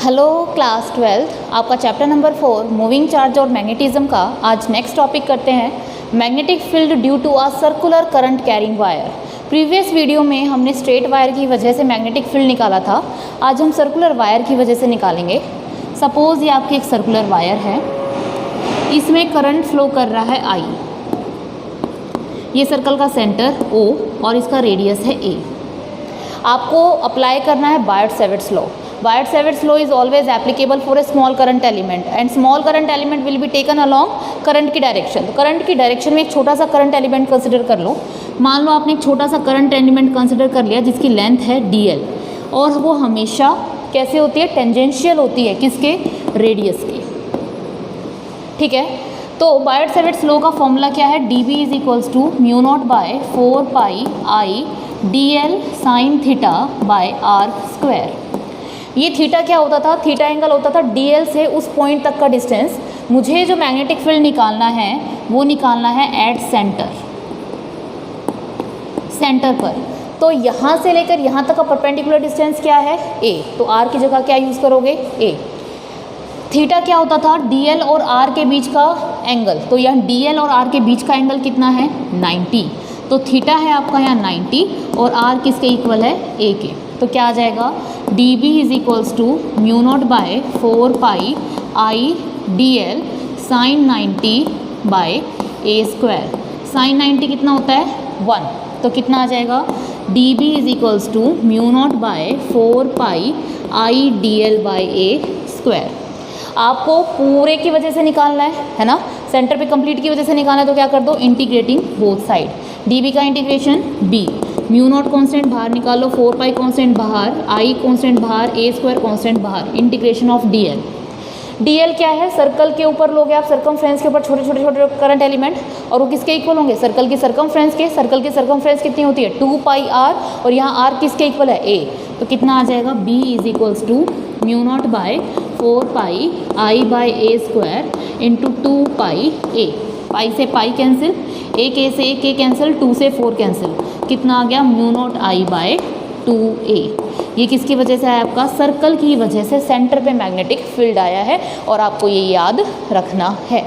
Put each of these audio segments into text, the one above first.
Hello class 12 आपका chapter number 4 moving charge और magnetism का आज नेक्स्ट टॉपिक करते हैं magnetic field due to a circular current carrying wire. Previous video में हमने स्ट्रेट वायर की वजह से मैग्नेटिक फील्ड निकाला था, आज हम सर्कुलर वायर की वजह से निकालेंगे। सपोज़ ये आपकी एक सर्कुलर वायर है, इसमें करंट फ्लो कर रहा है I, ये सर्कल का सेंटर O और इसका रेडियस है A। आपको अप्लाई करना है बायट-सैवर्ट्स law. Biot-Savart's law is always applicable for a small current element and small current element will be taken along current की डायरेक्शन। तो करंट की डायरेक्शन में एक छोटा सा करंट एलिमेंट कंसिडर कर लो। मान लो आपने एक छोटा सा करंट एलिमेंट कंसिडर कर लिया जिसकी लेंथ है dl और वो हमेशा कैसे होती है, टेंजेंशियल होती है, किसके, रेडियस की। ठीक है, तो Biot-Savart's law का फॉर्मूला क्या है, dB is equals to mu not by 4 pi I dl sine theta by r square. ये थीटा क्या होता था, थीटा एंगल होता था dl से उस पॉइंट तक का डिस्टेंस। मुझे जो मैग्नेटिक फील्ड निकालना है वो निकालना है एट सेंटर पर। तो यहाँ से लेकर यहाँ तक का परपेंडिकुलर डिस्टेंस क्या है, a। तो r की जगह क्या यूज़ करोगे, a। थीटा क्या होता था, dl और r के बीच का एंगल। तो यहाँ dl और r के बीच का एंगल कितना है, 90। तो थीटा है आपका यहाँ 90 और r किसके इक्वल है, a के। तो क्या आ जाएगा, dB is equals to mu not by 4 pi I dl sine 90 by a square. Sine 90 कितना होता है, 1। तो कितना आ जाएगा, dB is equals to mu not by 4 pi I dl by a square. आपको पूरे की वजह से निकालना है ना, सेंटर पे कंप्लीट की वजह से निकालना है। तो क्या कर दो, इंटीग्रेटिंग बोथ साइड। dB का integration b, mu not constant बाहर निकालो, 4 पाई कॉन्स्टेंट बाहर, आई कॉन्स्टेंट बाहर, a स्क्वायर कॉन्स्टेंट बाहर, इंटीग्रेशन ऑफ dl। dl क्या है, सर्कल के ऊपर लोगे आप, सर्कमफ्रेंस के ऊपर छोटे छोटे छोटे करंट एलिमेंट, और वो किसके इक्वल होंगे, सर्कल की सर्कमफ्रेंस के। सर्कल की सर्कमफ्रेंस कितनी होती है, 2 पाई r, और यहाँ r किसके इक्वल है, a। तो कितना आ जाएगा, b is equals to mu not by 4 pi I by a square into 2 pi a। Pi से पाई कैंसिल, एक a से एक a कैंसिल, 2 से 4 कैंसिल, कितना आ गया, mu not I by 2a। ये किसकी वजह से आया, आपका सर्कल की वजह से सेंटर पे मैग्नेटिक फील्ड आया है और आपको ये याद रखना है।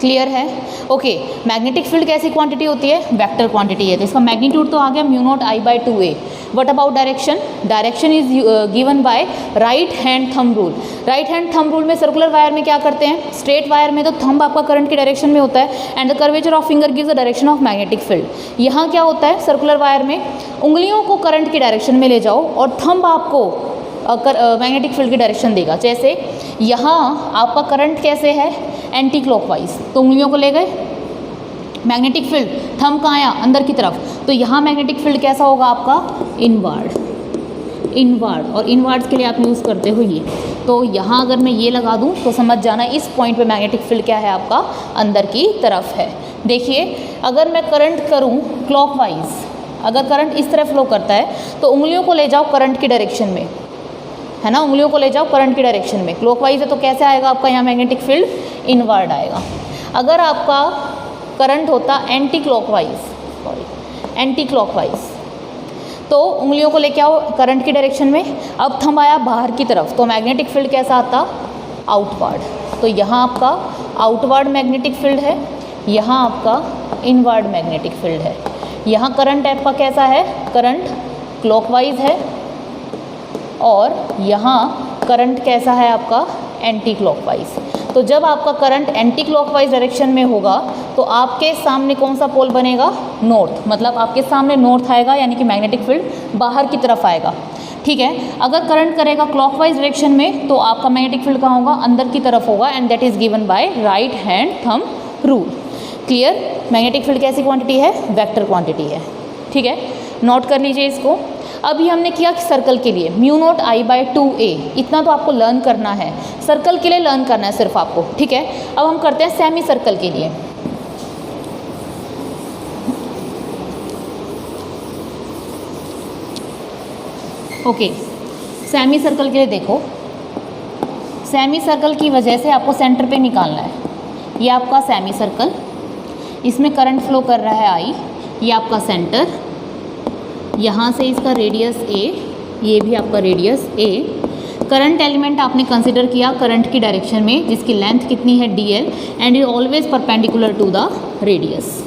क्लियर है, ओके। मैग्नेटिक फील्ड कैसी क्वांटिटी होती है, वेक्टर क्वांटिटी है। तो इसका मैग्नीट्यूड तो आ गया mu not I by 2a। What about direction, direction is given by right hand thumb rule. Right hand thumb rule में सर्कुलर वायर में क्या करते हैं, स्ट्रेट वायर में तो थंब आपका करंट की डायरेक्शन में होता है and the curvature of finger gives the direction of magnetic field. यहाँ क्या होता है, सर्कुलर वायर में उंगलियों को करंट की डायरेक्शन में ले जाओ और थंब आपको मैग्नेटिक फील्ड की डायरेक्शन देगा। जैसे यहाँ आपका करंट कैसे है, एंटी क्लॉकवाइज, तो उंगलियों को ले गए, मैग्नेटिक फील्ड थंब कहाँ आया, अंदर की तरफ। तो यहाँ मैग्नेटिक फील्ड कैसा होगा आपका, इनवर्ड, और इनवर्ड्स के लिए आप यूज़ करते हो ये। तो यहाँ अगर मैं ये लगा दूँ तो समझ जाना इस पॉइंट पे मैग्नेटिक फील्ड क्या है आपका, अंदर की तरफ है। देखिए अगर मैं करंट करूँ क्लॉकवाइज, अगर करंट इस तरह फ्लो करता है तो उंगलियों को ले जाओ करंट की डायरेक्शन में, है ना, उंगलियों को ले जाओ करंट की डायरेक्शन में। क्लॉकवाइज है तो कैसे आएगा आपका यहाँ मैग्नेटिक फील्ड, इनवर्ड आएगा। अगर आपका करंट होता एंटी क्लॉकवाइज, तो उंगलियों को लेके आओ करंट की डायरेक्शन में। अब थंब आया बाहर की तरफ, तो मैग्नेटिक फील्ड कैसा आता, आउटवर्ड। तो यहाँ आपका आउटवर्ड मैग्नेटिक फील्ड है, यहाँ आपका इनवर्ड मैग्नेटिक फील्ड है। यहाँ करंट आपका कैसा है, करंट क्लॉकवाइज है, और यहाँ करंट कैसा है आपका, एंटी क्लॉकवाइज। तो जब आपका करंट एंटी क्लॉकवाइज डायरेक्शन में होगा तो आपके सामने कौन सा पोल बनेगा, नॉर्थ, मतलब आपके सामने नॉर्थ आएगा, यानी कि मैग्नेटिक फील्ड बाहर की तरफ आएगा। ठीक है, अगर करंट करेगा क्लॉकवाइज डायरेक्शन में तो आपका मैग्नेटिक फील्ड कहाँ होगा, अंदर की तरफ होगा, and that is given by right hand thumb rule. Clear, magnetic field कैसी क्वांटिटी है, वेक्टर क्वांटिटी है। ठीक है, नोट कर लीजिए इसको। अभी हमने किया कि सर्कल के लिए mu not I by 2a, इतना तो आपको लर्न करना है, सर्कल के लिए लर्न करना है सिर्फ आपको। ठीक है, अब हम करते हैं सेमी सर्कल के लिए। ओके, सेमी सर्कल के लिए देखो, सेमी सर्कल की वजह से आपको सेंटर पे निकालना है। ये आपका सेमी सर्कल, इसमें करंट फ्लो कर रहा है I, ये आपका सेंटर, यहाँ से इसका रेडियस a, ये भी आपका रेडियस a। करंट एलिमेंट आपने कंसिडर किया करंट की डायरेक्शन में जिसकी लेंथ कितनी है dl and is always perpendicular to the radius.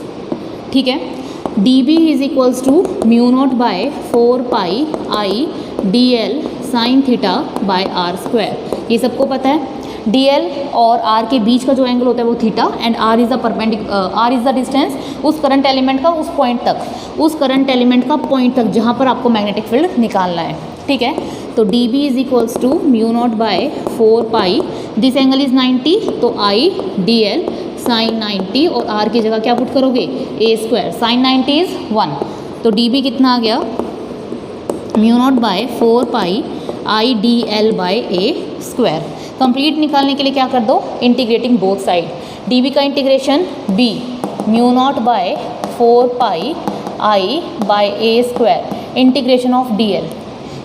ठीक है, dB is equals to mu not by 4 pi I dl sine theta by r square. ये सबको पता है dl और r के बीच का जो एंगल होता है वो theta and r is the distance उस करंट एलिमेंट का उस पॉइंट तक, उस करंट एलिमेंट का पॉइंट तक जहाँ पर आपको मैग्नेटिक फील्ड निकालना है। ठीक है, तो dB is equals to mu not by 4 pi, this angle is 90 तो i dl साइन 90 और r की जगह क्या पुट करोगे a स्क्वायर, साइन 90 इज 1 तो dB कितना आ गया mu not by 4 pi I dl by a square. Complete निकालने के लिए क्या कर दो, इंटीग्रेटिंग बोथ साइड, dB का integration b mu not by 4 pi I by a square integration of dl।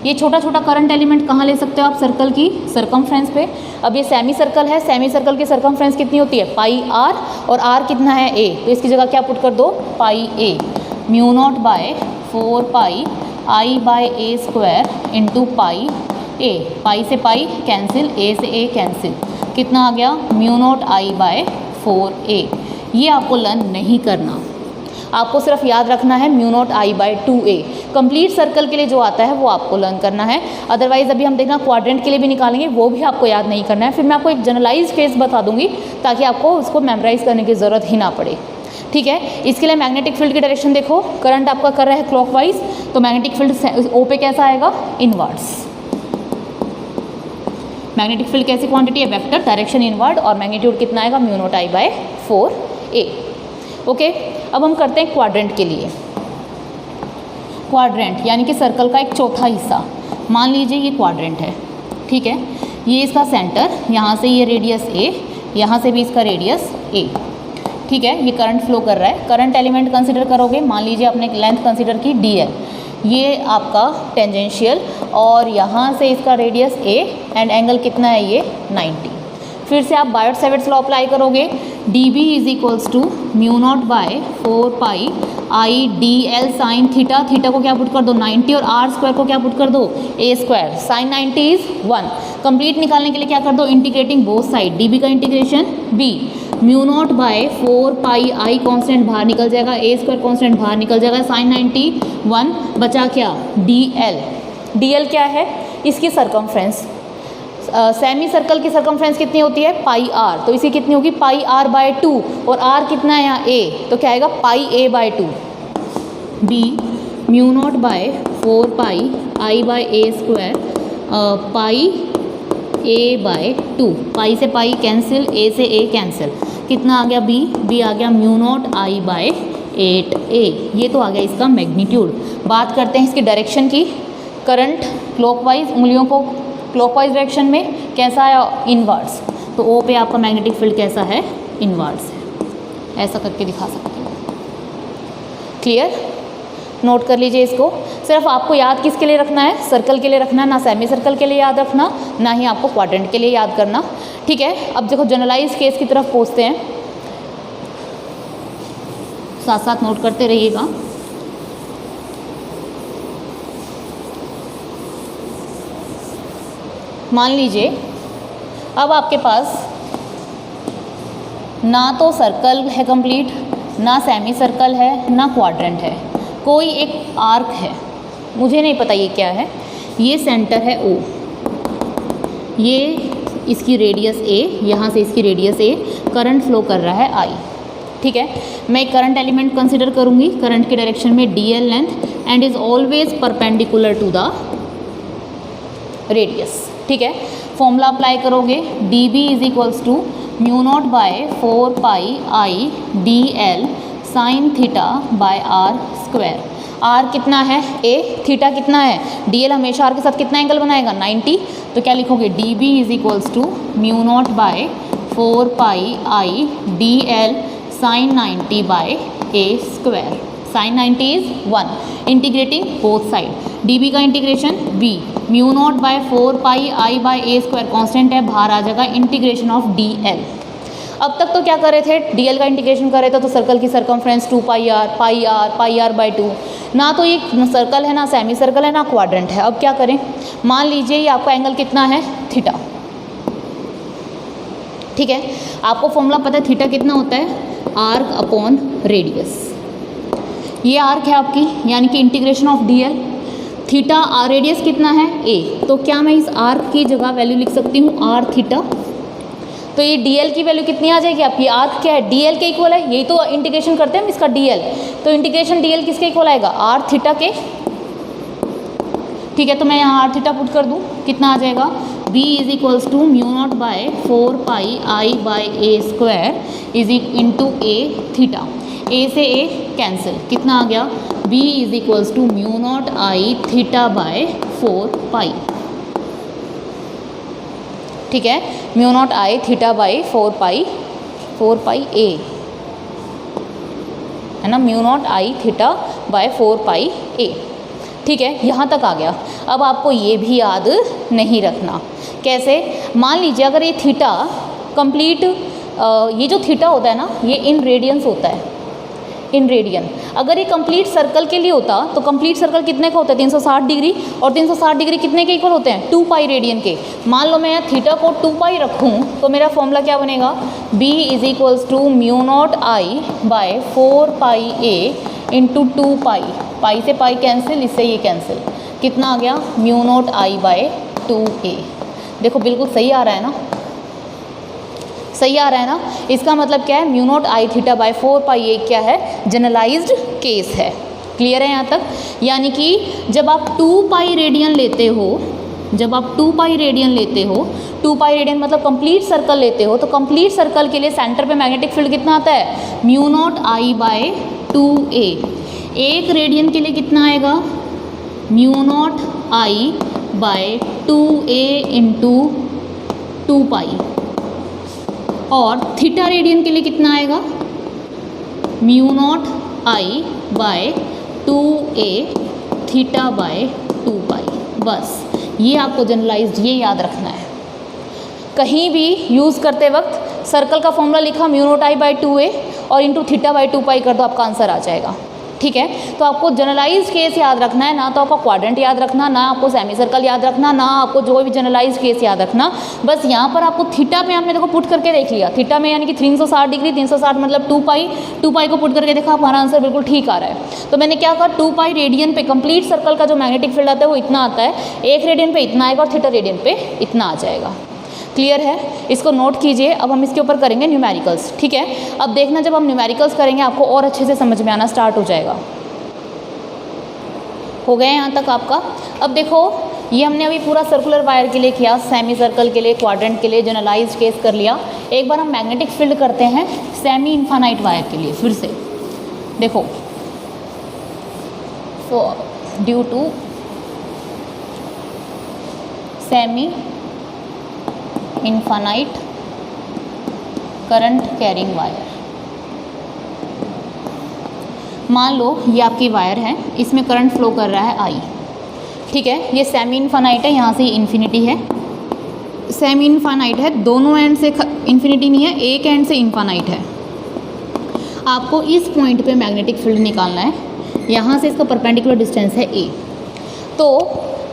ये छोटा छोटा करंट एलिमेंट कहाँ ले सकते हो आप, सर्कल की सरकमफ्रेंस पे। अब ये सेमी सर्कल है, सेमी सर्कल की सरकमफ्रेंस कितनी होती है पाई r और r कितना है a, तो इसकी जगह क्या पुट कर दो pi a mu not by 4 pi I by a square into pi a, pi से पाई कैंसिल, a से a कैंसिल, कितना आ गया mu not I by 4a। ये आपको लर्न नहीं करना, आपको सिर्फ याद रखना है mu not I by 2a। Complete circle के लिए जो आता है वो आपको लर्न करना है, अदरवाइज अभी हम देखना क्वाड्रेंट के लिए भी निकालेंगे, वो भी आपको याद नहीं करना है। फिर मैं आपको एक जनरलाइज केस बता दूंगी ताकि आपको उसको मेमोराइज करने की ज़रूरत ही ना पड़े। ठीक है, इसके लिए मैग्नेटिक फील्ड की डायरेक्शन देखो, करंट आपका कर रहा है क्लॉकवाइज तो मैग्नेटिक फील्ड ओ पे कैसा आएगा इनवर्ड्स। मैग्नेटिक फील्ड कैसी क्वांटिटी है, वेक्टर, डायरेक्शन इनवर्ड और मैग्नीट्यूड कितना आएगा mu not I by 4a। Okay, अब हम करते हैं क्वाड्रेंट के लिए। क्वाड्रेंट यानी कि सर्कल का एक चौथा हिस्सा, मान लीजिए ये क्वाड्रेंट है। ठीक है, ये इसका सेंटर, यहाँ से ये रेडियस a, यहाँ से भी इसका रेडियस a। ठीक है, ये करंट फ्लो कर रहा है, करंट एलिमेंट कंसिडर करोगे, मान लीजिए आपने लेंथ कंसिडर की dl, ये आपका टेंजेंशियल और यहाँ से इसका रेडियस a एंड एंगल कितना है ये 90। फिर से आप बायोट सेवर्ट्स लॉ अप्लाई करोगे, dB is equals to mu not by 4 pi I dl sine theta, theta को क्या पुट कर दो 90 और r स्क्वायर को क्या पुट कर दो a square, sine 90 is 1। Complete निकालने के लिए क्या कर दो, इंटीग्रेटिंग बोथ साइड, dB का integration b mu not by 4 pi I constant बाहर निकल जाएगा, a स्क्वायर कॉन्स्टेंट बाहर निकल जाएगा, साइन 90 1 बचा क्या dl। dl क्या है, इसकी सरकमफ्रेंस, सेमी सर्कल की सरकमफ्रेंस कितनी होती है पाई r, तो इसकी कितनी होगी पाई r बाय 2 और r कितना है यहाँ a, तो क्या आएगा pi a by 2। b mu not by 4 pi I by a square pi a by 2, pi से पाई कैंसिल, a से a कैंसिल, कितना आ गया b आ गया mu not I bye 8a। ये तो आ गया इसका मैग्नीट्यूड। बात करते हैं इसकी डायरेक्शन की, करंट क्लॉकवाइज, उंगलियों को क्लॉकवाइज डायरेक्शन में कैसा है इनवर्ड्स, तो ओ पे आपका मैग्नेटिक फील्ड कैसा है इनवर्ड्स है, ऐसा करके दिखा सकते हो। क्लियर, नोट कर लीजिए इसको। सिर्फ आपको याद किसके लिए रखना है, सर्कल के लिए रखना, ना सेमी सर्कल के लिए याद रखना, ना ही आपको क्वाड्रेंट के लिए याद करना। ठीक है, अब देखो जनरलाइज केस की तरफ पहुँचते हैं, साथ साथ नोट करते रहिएगा। मान लीजिए अब आपके पास ना तो सर्कल है कंप्लीट, ना सेमी सर्कल है, ना क्वाड्रेंट है, कोई एक आर्क है, मुझे नहीं पता ये क्या है, ये सेंटर है O, ये इसकी रेडियस A, यहाँ से इसकी रेडियस A, करंट फ्लो कर रहा है I। ठीक है, मैं एक करंट एलिमेंट कंसिडर करूँगी, करंट की डायरेक्शन में dl length and is always perpendicular to the radius. ठीक है, फॉर्मूला अप्लाई करोगे, dB is equals to mu not by 4 pi I dl sine theta by r square. r कितना है a, theta कितना है, dl हमेशा r के साथ कितना एंगल बनाएगा 90, तो क्या लिखोगे dB is equals to mu not by 4 pi I dl sine 90 by a square, sine 90 is 1। Integrating both side, dB का integration b mu not by 4 pi I by a square constant है, बाहर आ जाएगा integration of dl। अब तक तो क्या कर रहे थे, dl का इंटीग्रेशन कर रहे थे तो सर्कल की सरकमफ्रेंस 2 पाई r बाय 2, ना तो ये सर्कल है, ना सेमी सर्कल है, ना क्वाड्रेंट है। अब क्या करें, मान लीजिए ये आपका एंगल कितना है, थीटा। ठीक है, आपको फॉर्मूला पता है थीटा कितना होता है, आर्क अपॉन रेडियस। ये आर्क है आपकी, यानी कि integration of DL, theta radius कितना है a, तो क्या मैं इस आर्क की जगह वैल्यू लिख सकती हूँ आर थीटा। तो ये dl की वैल्यू कितनी आ जाएगी आपकी, आर्क क्या है dl के इक्वल है, यही तो इंटीग्रेशन करते हैं हम इसका dl, तो इंटीग्रेशन dl किसके इक्वल आएगा, आर थीटा के। ठीक है, तो मैं यहाँ आर थीटा पुट कर दूँ, कितना आ जाएगा, b is equals to mu not by 4 pi I by a square is into a theta. a से a कैंसिल, कितना आ गया, b is equals to mu not I theta by 4 pi. ठीक है, mu not I theta by 4 pi a है ना, mu not I theta by 4 pi a। ठीक है, यहाँ तक आ गया। अब आपको ये भी याद नहीं रखना, कैसे, मान लीजिए अगर ये थीटा कंप्लीट, ये जो थीटा होता है ना, ये इन रेडियंस होता है, इन रेडियन। अगर ये कंप्लीट सर्कल के लिए होता तो कंप्लीट सर्कल कितने का होता है, 360 डिग्री, और 360 डिग्री कितने के इक्वल होते हैं, 2 पाई रेडियन के। मान लो मैं यहाँ थीटा को 2 पाई रखूँ तो मेरा फॉर्मूला क्या बनेगा, b is equals to mu not I by 4 pi a into 2 pi, pi से पाई कैंसिल, इससे ये कैंसिल, कितना आ गया, mu not I by 2a। देखो बिल्कुल सही आ रहा है ना, सही आ रहा है ना। इसका मतलब क्या है, mu not I theta by 4 पाई ए क्या है, जनरलाइज्ड केस है। क्लियर है यहाँ तक, यानी कि जब आप 2 पाई रेडियन लेते हो, जब आप 2 पाई रेडियन लेते हो, 2 पाई रेडियन मतलब कंप्लीट सर्कल लेते हो, तो कंप्लीट सर्कल के लिए सेंटर पे मैग्नेटिक फील्ड कितना आता है, mu not I by 2a। एक रेडियन के लिए कितना आएगा, mu not I by 2a into 2 pi, और थीटा रेडियन के लिए कितना आएगा, mu not I by 2a theta by 2 pi. बस ये आपको जनरलाइज्ड ये याद रखना है। कहीं भी यूज़ करते वक्त सर्कल का फॉर्मूला लिखा mu naught I by 2a और इंटू थीटा बाय 2 पाई कर दो, आपका आंसर आ जाएगा। ठीक है, तो आपको जनरलाइज्ड केस याद रखना है, ना तो आपका क्वाड्रेंट याद रखना, ना आपको सेमी सर्कल याद रखना, ना आपको जो भी जनरलाइज्ड केस याद रखना। बस यहाँ पर आपको थीटा पे आपने देखो पुट करके देख लिया, थीटा में यानी कि 360 डिग्री, 360 मतलब 2 पाई को पुट करके देखा, हमारा आंसर बिल्कुल ठीक आ रहा है। तो मैंने क्या कहा, 2 पाई रेडियन पे कंप्लीट सर्कल का जो मैग्नेटिक फील्ड आता है वो इतना आता है, एक रेडियन पे इतना आएगा और थीटा रेडियन पे इतना आ जाएगा। क्लियर है, इसको नोट कीजिए। अब हम इसके ऊपर करेंगे न्यूमेरिकल्स। ठीक है, अब देखना जब हम न्यूमेरिकल्स करेंगे आपको और अच्छे से समझ में आना स्टार्ट हो जाएगा। हो गया यहाँ तक आपका। अब देखो ये हमने अभी पूरा सर्कुलर वायर के लिए किया, सेमी सर्कल के लिए, क्वाड्रेंट के लिए, जनरलाइज्ड केस कर लिया। एक बार हम मैग्नेटिक फील्ड करते हैं सेमी इनफाइनाइट वायर के लिए। फिर से देखो, so due to semi infinite current carrying wire, मान लो ये आपकी वायर है, इसमें करंट फ्लो कर रहा है I। ठीक है, ये सेमी इनफाइनाइट है, यहाँ से इन्फिनिटी है, सेमी इनफाइनाइट है, दोनों एंड से इन्फिनिटी नहीं है, एक एंड से इनफाइनाइट है। आपको इस पॉइंट पे मैग्नेटिक फील्ड निकालना है, यहाँ से इसका परपेंडिकुलर डिस्टेंस है a। तो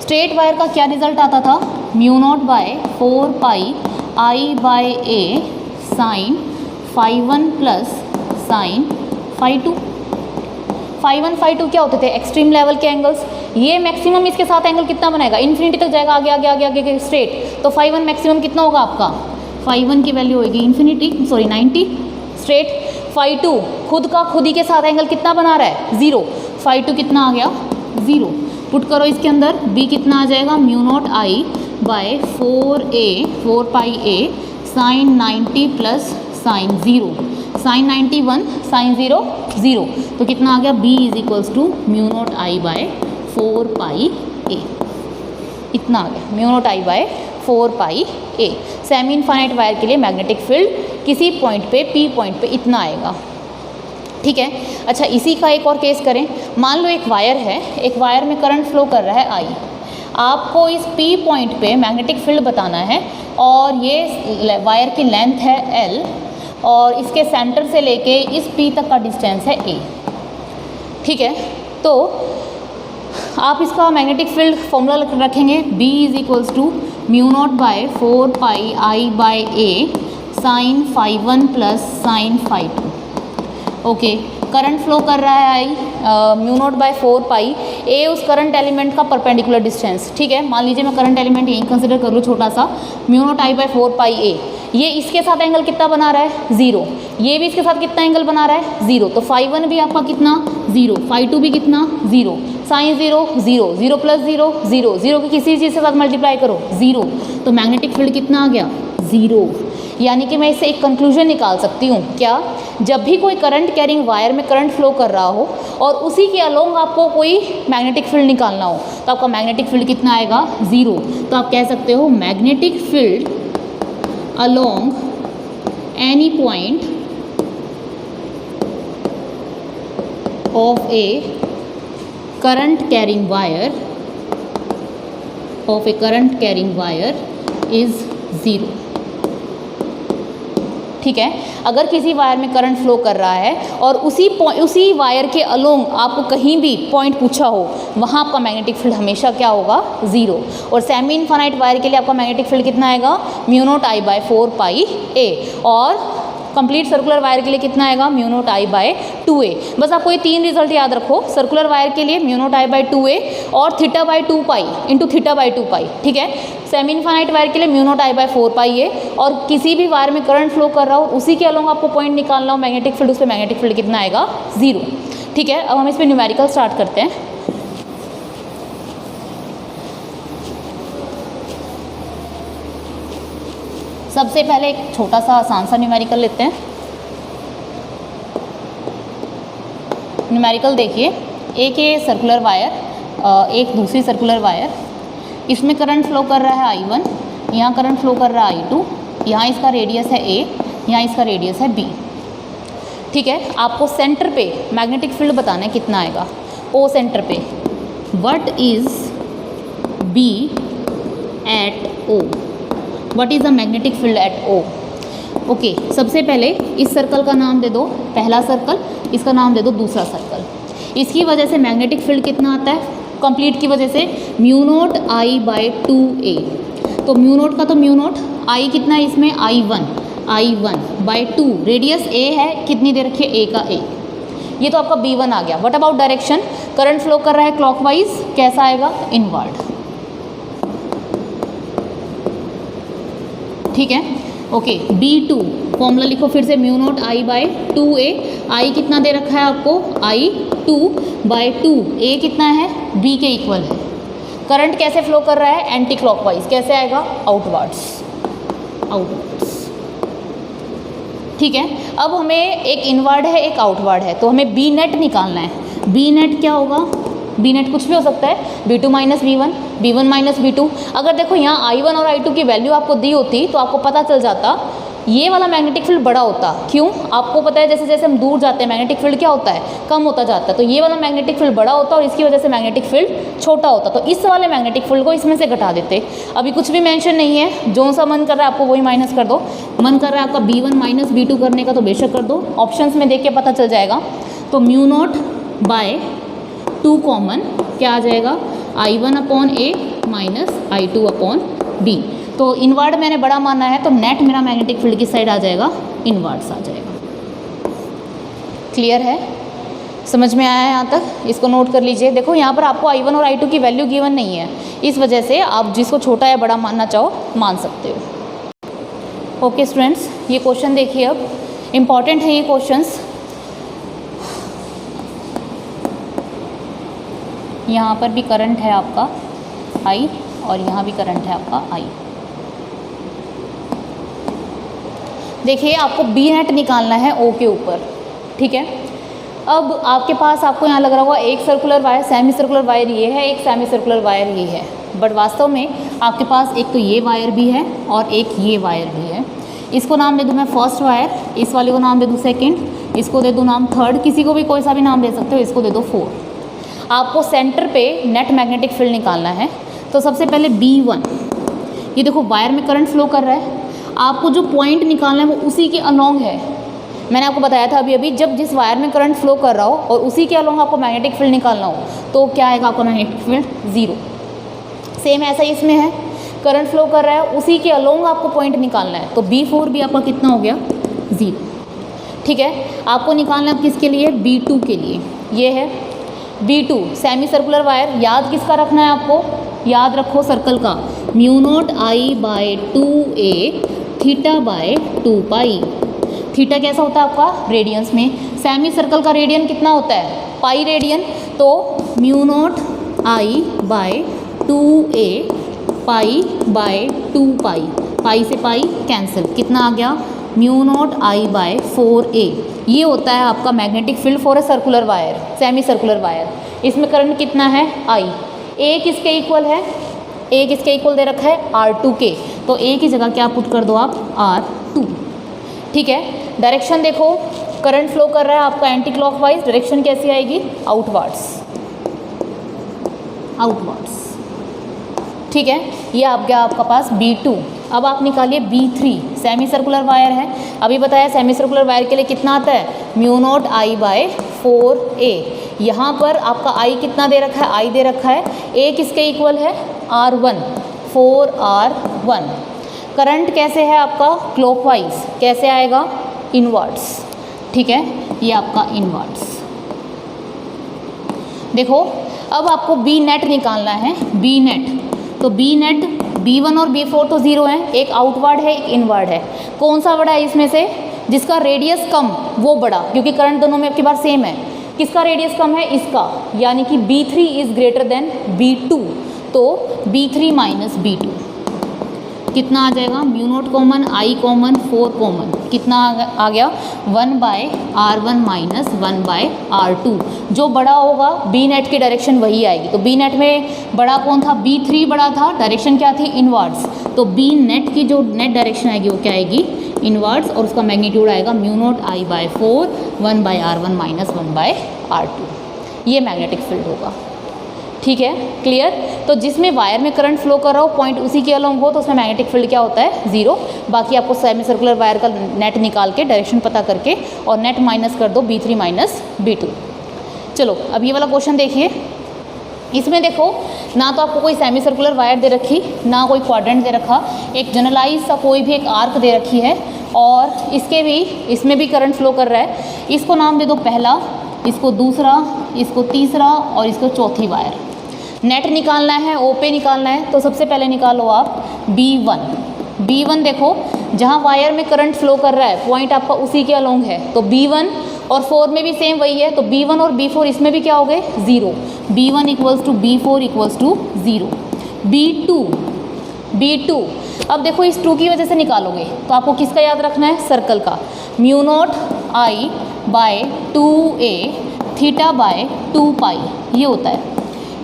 स्ट्रेट वायर का क्या रिजल्ट आता था, mu not by 4 pi I bye a sine phi 1 plus sine phi 2। Phi 1 phi 2 क्या होते थे, एक्सट्रीम लेवल के एंगल्स। ये मैक्सिमम इसके साथ एंगल कितना बनाएगा, इन्फिनिटी तक जाएगा, आगे आगे आगे आगे स्ट्रेट। तो फाई 1 मैक्सिमम कितना होगा आपका, फाई 1 की वैल्यू होगी इन्फिनिटी, सॉरी 90 स्ट्रेट। फाई 2 खुद का खुद ही के साथ एंगल कितना बना रहा है, 0। फाई 2 कितना आ गया, 0। पुट करो इसके अंदर, b कितना आ जाएगा, mu not I by 4 pi a sine 90 plus sine 0, sine 91 sine 0 0, तो कितना आ गया, b is equals to mu not I by 4 pi a। इतना आ गया, mu not I by 4 pi a। Semi infinite wire के लिए मैग्नेटिक फील्ड किसी पॉइंट पे p पॉइंट पे इतना आएगा। ठीक है, अच्छा इसी का एक और केस करें। मान लो एक वायर है, एक वायर में करंट फ्लो कर रहा है I। आपको इस P पॉइंट पे मैग्नेटिक फील्ड बताना है, और ये वायर की लेंथ है L, और इसके सेंटर से लेके इस P तक का डिस्टेंस है A। ठीक है, तो आप इसका मैग्नेटिक फील्ड फॉर्मूला रखेंगे B is equals to mu not by 4 pi I bye A sine phi 1 plus sine phi 2। Okay, current flow कर रहा है I mu not by 4 pi A उस करंट एलिमेंट का परपेंडिकुलर डिस्टेंस। ठीक है, मान लीजिए मैं करंट एलिमेंट यहीं कंसिडर कर लूँ छोटा सा, mu not I by 4 pi A। ये इसके साथ एंगल कितना बना रहा है 0, ये भी इसके साथ कितना एंगल बना रहा है 0, तो फाई 1 भी आपका कितना 0, फाई 2 भी कितना 0, साइन 0 0, 0 प्लस 0 0, 0 की किसी चीज़ के साथ मल्टीप्लाई करो 0, तो मैग्नेटिक फील्ड कितना आ गया 0। यानी कि मैं इससे एक कंक्लूजन निकाल सकती हूँ क्या, जब भी कोई करंट कैरिंग वायर में करंट फ्लो कर रहा हो और उसी के अलोंग आपको कोई मैग्नेटिक फील्ड निकालना हो तो आपका मैग्नेटिक फील्ड कितना आएगा 0। तो आप कह सकते हो magnetic field along any point of a current carrying wire is 0। ठीक है, अगर किसी वायर में करंट फ्लो कर रहा है और उसी वायर के अलोंग आपको कहीं भी पॉइंट पूछा हो, वहाँ आपका मैग्नेटिक फील्ड हमेशा क्या होगा 0। और सेमी इनफाइनाइट वायर के लिए आपका मैग्नेटिक फील्ड कितना आएगा mu not I by 4 pi A, और कंप्लीट सर्कुलर वायर के लिए कितना आएगा mu not I by 2A। बस आपको ये 3 रिजल्ट याद रखो, सर्कुलर वायर के लिए mu not I by 2A और theta by 2 pi into theta by 2 pi. ठीक है, सेमी इनफाइनाइट वायर के लिए mu not I by 4 pi A, और किसी भी वायर में करंट फ्लो कर रहा हो उसी के अलोंग आपको पॉइंट निकालना हो मैग्नेटिक फील्ड, उस पर मैग्नेटिक फील्ड कितना आएगा 0। ठीक है, अब हम इस पर न्यूमेरिकल स्टार्ट करते हैं। सबसे पहले एक छोटा सा आसान सा न्यूमेरिकल लेते हैं। न्यूमेरिकल देखिए, एक ये सर्कुलर वायर, एक दूसरी सर्कुलर वायर, इसमें करंट फ्लो कर रहा है I1, यहाँ करंट फ्लो कर रहा है I2, यहाँ इसका रेडियस है A, यहाँ इसका रेडियस है B। ठीक है, आपको सेंटर पे मैग्नेटिक फील्ड बताना है कितना आएगा O सेंटर पे। What is B at O, what is the magnetic field at O। Okay, सबसे पहले इस सर्कल का नाम दे दो पहला सर्कल, इसका नाम दे दो दूसरा सर्कल। इसकी वजह से मैग्नेटिक फील्ड कितना आता है, कंप्लीट की वजह से mu not I by 2A। तो म्यू नॉट का तो म्यू नॉट, I कितना है इसमें I1 बाय 2, रेडियस A है, कितनी दे रखी है A का A, ये तो आपका B1 आ गया। What about direction, current flow कर रहा है क्लॉकवाइज, कैसा आएगा इनवर्ड। ठीक है, ओके, B2 फॉर्मूला लिखो फिर से, mu not I by 2A। I कितना दे रखा है आपको I2 बाय 2, A कितना है B के इक्वल है। करंट कैसे फ्लो कर रहा है एंटी क्लॉकवाइज, कैसे आएगा आउटवर्ड्स। ठीक है, अब हमें एक इनवर्ड है एक आउटवर्ड है, तो हमें B नेट निकालना है। B नेट क्या होगा, B नेट कुछ भी हो सकता है, B2 minus B1, B1 minus B2। अगर देखो यहाँ I1 और I2 की वैल्यू आपको दी होती तो आपको पता चल जाता, ये वाला मैग्नेटिक फील्ड बड़ा होता। क्यों, आपको पता है जैसे जैसे हम दूर जाते हैं मैग्नेटिक फील्ड क्या होता है कम होता जाता है, तो ये वाला मैग्नेटिक फील्ड बड़ा होता और इसकी वजह से मैग्नेटिक फील्ड छोटा होता। तो इस वाले मैग्नेटिक फील्ड को इसमें से घटा देते। अभी कुछ भी मेंशन नहीं है, जो सा मन कर रहा है आपको वही माइनस कर दो। मन कर रहा है आपका B1 माइनस B2 करने का तो बेशक कर दो, ऑप्शंस में देख के पता चल जाएगा। तो म्यू नॉट बाय 2 कॉमन क्या आ जाएगा I1 upon A minus I2 upon B। तो इनवर्ड मैंने बड़ा माना है, तो नेट मेरा मैग्नेटिक फील्ड की साइड आ जाएगा इनवर्ड्स आ जाएगा। क्लियर है, समझ में आया है यहाँ तक, इसको नोट कर लीजिए। देखो यहाँ पर आपको I1 और I2 की वैल्यू गिवन नहीं है, इस वजह से आप जिसको छोटा या बड़ा मानना चाहो मान सकते हो। ओके स्टूडेंट्स, ये क्वेश्चन देखिए, अब इम्पॉर्टेंट है ये क्वेश्चंस। यहाँ पर भी करंट है आपका I और यहाँ भी करंट है आपका I। देखिए आपको B नेट निकालना है O के ऊपर। ठीक है, अब आपके पास आपको यहाँ लग रहा होगा एक circular wire, semi circular wire ये है, एक सेमी सर्कुलर वायर ये है, बट वास्तव में आपके पास एक तो ये वायर भी है और एक ये वायर भी है। इसको नाम दे दूँ मैं फर्स्ट वायर, इस वाले को नाम दे दूँ सेकेंड, इसको दे दूँ नाम थर्ड, किसी को भी कोई सा भी नाम दे सकते हो, इसको दे दो फोर्थ। आपको सेंटर पे नेट मैग्नेटिक फील्ड निकालना है। तो सबसे पहले B1, ये देखो वायर में करंट फ्लो कर रहा है, आपको जो पॉइंट निकालना है वो उसी के अलोंग है। मैंने आपको बताया था अभी अभी, जब जिस वायर में करंट फ्लो कर रहा हो और उसी के अलोंग आपको मैग्नेटिक फील्ड निकालना हो तो क्या आएगा आपका मैग्नेटिक फील्ड 0। सेम ऐसा ही इसमें है, करंट फ्लो कर रहा है, उसी के अलोंग आपको पॉइंट निकालना है, तो B4 भी आपका कितना हो गया 0। ठीक है, आपको निकालना है किसके लिए, B2 के लिए। ये है B2 सेमी सर्कुलर वायर, याद किसका रखना है आपको, याद रखो सर्कल का, μ0I/2a θ/2π। थीटा कैसा होता है आपका रेडियंस में, सेमी सर्कल का रेडियन कितना होता है पाई रेडियन, तो μ0I/2a π/2π, पाई से पाई कैंसिल, कितना आ गया μ0I/4a। ये होता है आपका magnetic field for a circular wire, semi circular wire. इसमें करंट कितना है I, a किसके इक्वल है, a किसके इक्वल दे रखा है R2 के, तो a की जगह क्या पुट कर दो आप R2। ठीक है, डायरेक्शन देखो, करंट फ्लो कर रहा है आपका एंटी क्लॉकवाइज, डायरेक्शन कैसी आएगी आउटवर्ड्स, आउटवर्ड्स। ठीक है, ये आ गया आपका पास B2। अब आप निकालिए B3, सेमी सर्कुलर वायर है, अभी बताया सेमी सर्कुलर वायर के लिए कितना आता है μ0I/4a। यहाँ पर आपका I कितना दे रखा है, I दे रखा है, a किसके इक्वल है R1, 4R1। करंट कैसे है आपका क्लॉकवाइज, कैसे आएगा इनवर्ड्स। ठीक है, ये आपका इनवर्ड्स। देखो अब आपको B नेट निकालना है, B नेट, तो B नेट B1 और B4 तो 0 है, एक आउटवर्ड है एक इनवर्ड है, कौन सा बड़ा है इसमें से, जिसका रेडियस कम वो बड़ा, क्योंकि करंट दोनों में आपके पास सेम है। किसका रेडियस कम है, इसका, यानी कि B3 is greater than B2, तो B3 माइनस B2 कितना आ जाएगा, μ0 कॉमन, I कॉमन, 4 कॉमन, कितना आ गया 1/R1 माइनस 1/R2। जो बड़ा होगा B नेट की डायरेक्शन वही आएगी, तो B नेट में बड़ा कौन था, B3 बड़ा था, डायरेक्शन क्या थी इनवर्ड्स, तो B नेट की जो नेट डायरेक्शन आएगी वो क्या आएगी इनवर्ड्स, और उसका मैग्नीट्यूड आएगा μ0I/4 1/R1 माइनस 1/R2। ये मैग्नेटिक फील्ड होगा। ठीक है, क्लियर। तो जिसमें वायर में करंट फ्लो कर रहा हो, पॉइंट उसी के अलोंग हो, तो उसमें मैग्नेटिक फील्ड क्या होता है 0। बाकी आपको सेमी सर्कुलर वायर का नेट निकाल के डायरेक्शन पता करके और नेट माइनस कर दो B3 माइनस B2। चलो अब ये वाला क्वेश्चन देखिए, इसमें देखो ना तो आपको कोई सेमी सर्कुलर वायर दे रखी, ना कोई क्वाड्रेंट दे रखा, एक जनरलाइज सा कोई भी एक आर्क दे रखी है, और इसमें भी करंट फ्लो कर रहा है। इसको नाम दे दो पहला, इसको दूसरा, इसको तीसरा और इसको चौथी वायर। नेट निकालना है, OP निकालना है, तो सबसे पहले निकालो आप B1। B1 देखो जहाँ वायर में करंट फ्लो कर रहा है पॉइंट आपका उसी के अलोंग है, तो B1 और 4 में भी सेम वही है, तो B1 और B4 इसमें भी क्या हो गए 0। B1 equals to B4 equals to 0। B2 अब देखो इस 2 की वजह से निकालोगे तो आपको किसका याद रखना है, सर्कल का, μ0I/2a θ/2π ये होता है।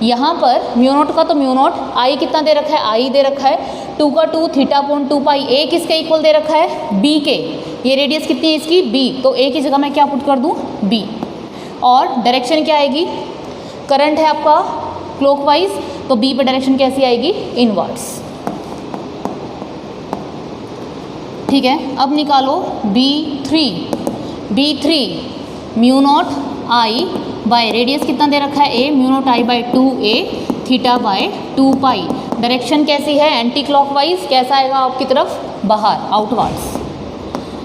यहाँ पर μ0 का तो μ0, I कितना दे रखा है, I दे रखा है, 2 का 2 θ/2π, a किसके इक्वल दे रखा है B के, ये रेडियस कितनी है इसकी B, तो a की जगह मैं क्या पुट कर दूँ B। और डायरेक्शन क्या आएगी, करंट है आपका क्लॉकवाइज, तो B पे डायरेक्शन कैसी आएगी इनवर्ड्स। ठीक है, अब निकालो B3 μ0I बाय रेडियस कितना दे रखा है a, μ0I/2a θ/2π। डायरेक्शन कैसी है एंटी क्लॉकवाइज, कैसा आएगा आपकी तरफ बाहर आउटवर्ड्स।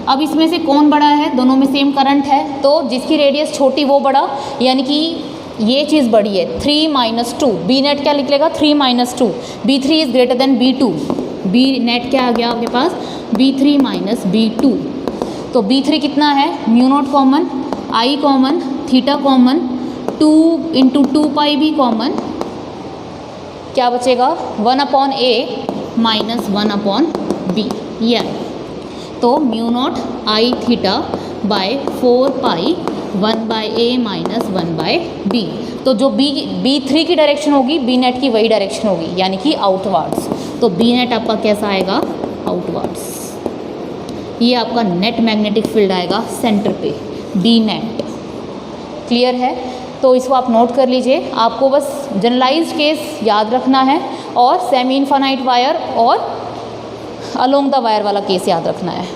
अब इसमें से कौन बड़ा है, दोनों में सेम करंट है, तो जिसकी रेडियस छोटी वो बड़ा, यानी कि ये चीज़ बड़ी है 3 - 2। B नेट क्या लिख लेगा 3 - 2, B3 is greater than B2, B net क्या आ गया आपके पास B3 - B2। तो B3 कितना है, μ0 common, I common, theta common, 2 × 2π भी कॉमन, क्या बचेगा 1/a माइनस 1/b, ये तो μ0I θ/4π 1/a माइनस 1/b। तो जो B3 की डायरेक्शन होगी B नेट की वही डायरेक्शन होगी, यानी कि आउटवर्ड्स, तो B नेट आपका कैसा आएगा आउटवर्ड्स। ये आपका नेट मैग्नेटिक फील्ड आएगा सेंटर पे B नेट। क्लियर है, तो इसको आप नोट कर लीजिए, आपको बस जनरलाइज्ड केस याद रखना है और सेमी इनफाइनाइट वायर और अलोंग द वायर वाला केस याद रखना है।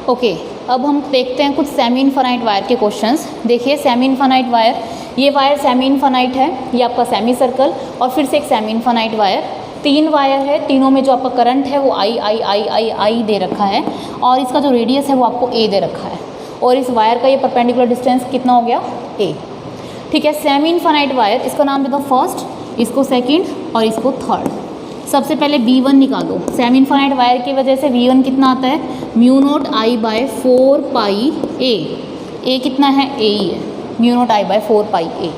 ओके। अब हम देखते हैं कुछ सेमी इनफाइनाइट वायर के क्वेश्चंस। देखिए सेमी इनफाइनाइट वायर, ये वायर सेमी इनफाइनाइट है, ये आपका सेमी सर्कल और फिर से एक सेमी इनफाइनाइट वायर। 3 वायर है, तीनों में जो आपका करंट है वो आई दे रखा है और इसका जो रेडियस है वो आपको ए दे रखा है और इस वायर का ये परपेंडिकुलर डिस्टेंस कितना हो गया, ए। ठीक है, सेमी इनफाइनाइट वायर, इसका नाम दे दो फर्स्ट, इसको सेकंड और इसको थर्ड। सबसे पहले V1 निकालो। सेमी इनफाइनाइट वायर की वजह से V1 कितना आता है, म्यू नॉट आई बाय 4 पाई ए कितना है, ए ही है, mu not I by 4 pi A.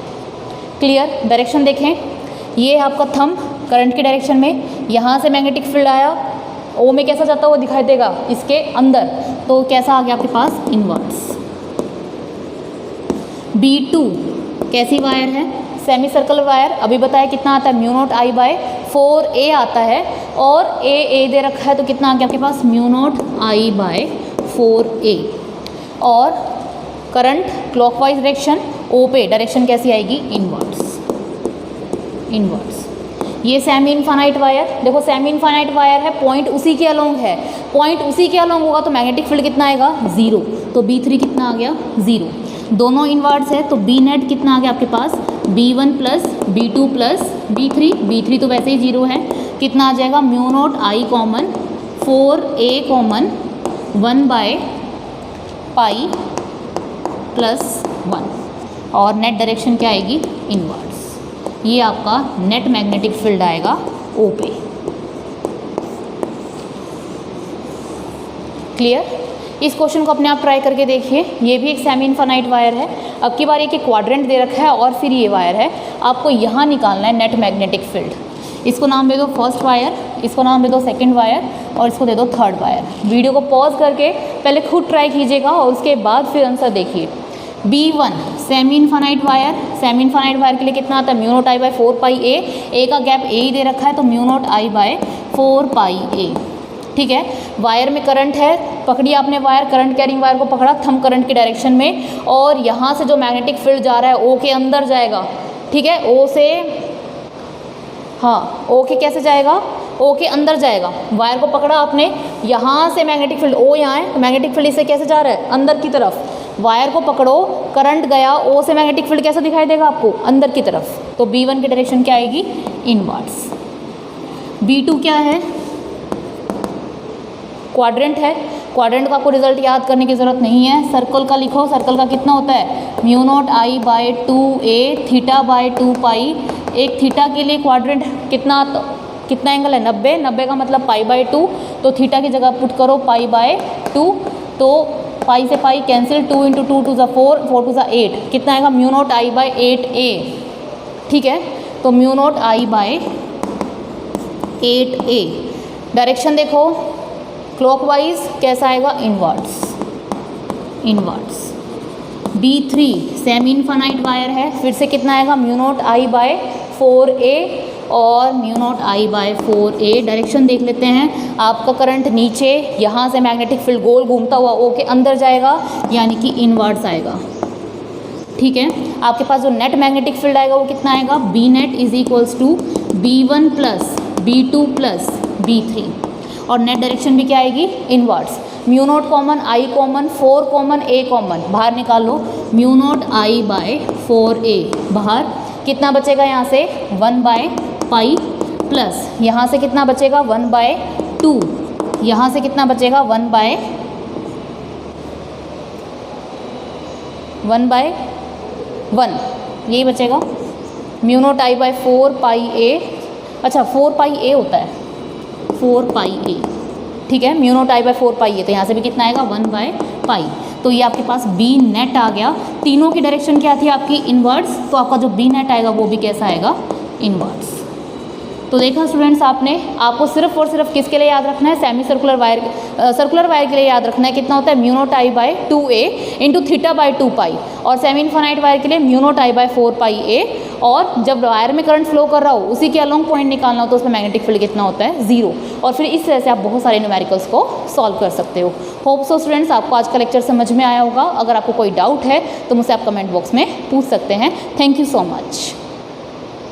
Clear. Direction देखें, ये आपका थंब करंट की डायरेक्शन में, यहाँ से मैग्नेटिक फील्ड आया, ओ में कैसा जाता है वो दिखाई देगा इसके अंदर, तो कैसा आ गया आपके पास, इनवर्स। B2 कैसी वायर है, सेमी सर्कल वायर, अभी बताया कितना आता है, mu not I by 4a आता है और ए दे रखा है तो कितना आ गया आपके पास, mu naught I by 4a। और करंट क्लॉकवाइज डायरेक्शन, ओ पे डायरेक्शन कैसी आएगी, इनवर्स। ये सेमी इनफाइनाइट वायर, देखो सेमी इनफाइनाइट वायर है, पॉइंट उसी के अलोंग है, पॉइंट उसी के अलोंग होगा तो मैग्नेटिक फील्ड कितना आएगा, 0, तो B3 कितना आ गया, 0। दोनों इनवर्स है तो B नेट कितना आ गया आपके पास, B1 plus B2 plus B3 तो वैसे ही 0 है, कितना आ जाएगा, mu not I common 4a common 1 by pi plus 1 और नेट डायरेक्शन क्या आएगी, इनवर्स। ये आपका नेट मैग्नेटिक फील्ड आएगा ओ पे। क्लियर। इस क्वेश्चन को अपने आप ट्राई करके देखिए, ये भी एक सेमी इनफाइनाइट वायर है। अब की बार एक क्वाड्रेंट दे रखा है और फिर ये वायर है, आपको यहाँ निकालना है नेट मैग्नेटिक फील्ड। इसको नाम दे दो फर्स्ट वायर, इसको नाम दे दो सेकंड वायर और इसको दे दो थर्ड वायर। वीडियो को पॉज करके पहले खुद ट्राई कीजिएगा और उसके बाद फिर आंसर देखिए। B1 semi infinite wire, semi infinite wire के लिए कितना आता है, म्यू नॉट आई बाय 4 पाई ए का गैप ए ही दे रखा है तो म्यू नॉट आई बाय 4 पाई ए। ठीक है, वायर में करंट है, पकड़ी आपने वायर, करंट कैरिंग वायर को पकड़ा थंब करंट की डायरेक्शन में और यहाँ से जो मैग्नेटिक फील्ड जा रहा है ओ के अंदर जाएगा। ठीक है, ओ से, हाँ ओ के कैसे जाएगा, ओ के अंदर जाएगा। वायर को पकड़ा आपने, यहाँ से मैग्नेटिक फील्ड, ओ यहाँ है तो मैग्नेटिक फील्ड इससे कैसे जा रहा है, अंदर की तरफ। वायर को पकड़ो, करंट गया, ओ से मैग्नेटिक फील्ड कैसा दिखाई देगा आपको, अंदर की तरफ, तो B1 की डायरेक्शन क्या आएगी, इनवर्स। B2 क्या है, क्वाड्रेंट है, क्वाड्रेंट का आपको रिजल्ट याद करने की ज़रूरत नहीं है। सर्कल का लिखो, सर्कल का कितना होता है, mu not I by 2a theta by 2 pi. एक थीटा के लिए क्वाड्रेंट कितना एंगल है, 90 का मतलब पाई बाय 2, तो थीटा की जगह पुट करो पाई बाय 2, तो पाई से पाई कैंसिल, 2 × 2 2 4 4 2 8, कितना आएगा, mu not I bye 8a। ठीक है, तो mu naught I bye 8a। Direction देखो, क्लॉकवाइज कैसा आएगा, inverse. B3 semi infinite wire है, फिर से कितना आएगा, mu not I by 4a और mu naught I by 4a। Direction देख लेते हैं, आपका करंट नीचे, यहाँ से मैग्नेटिक फील्ड गोल घूमता हुआ ओ के अंदर जाएगा यानी कि इनवर्स आएगा। ठीक है, आपके पास जो नेट मैग्नेटिक फील्ड आएगा वो कितना आएगा, B net is equals to B1 plus B2 plus B3 और नेट डायरेक्शन भी क्या आएगी, inverse. Mu naught common, I common, 4 common, a common, बाहर निकाल लो, mu not I by 4a, बाहर कितना बचेगा, यहाँ से 1 बाय पाई प्लस यहाँ से कितना बचेगा, 1 बाय 2, यहाँ से कितना बचेगा, 1 बाय 1 यही बचेगा। Mu not I by 4 pi a, अच्छा 4 पाई a होता है, 4 पाई a। ठीक है, mu not I by 4 pi a, तो यहाँ से भी कितना आएगा, 1 बाय पाई। तो ये आपके पास B नेट आ गया। तीनों की डायरेक्शन क्या थी आपकी, इनवर्स, तो आपका जो B नेट आएगा वो भी कैसा आएगा, इनवर्स। तो देखा स्टूडेंट्स, आपको सिर्फ और सिर्फ किसके लिए याद रखना है, semi circular wire, circular wire के लिए याद रखना है। कितना होता है, mu not I by 2a into theta by 2 pi, और सेमी इनफाइनाइट वायर के लिए mu not I by 4 pi a। और जब वायर में करंट फ्लो कर रहा हो उसी के अलोंग पॉइंट निकालना हो तो उसमें मैग्नेटिक फील्ड कितना होता है, 0। और फिर इस तरह से आप बहुत सारे न्यूमेरिकल्स को सॉल्व कर सकते हो। होप सो स्टूडेंट्स, आपको आज का लेक्चर समझ में आया होगा। अगर आपको कोई डाउट है तो मुझसे आप कमेंट बॉक्स में पूछ सकते हैं। Thank you so much.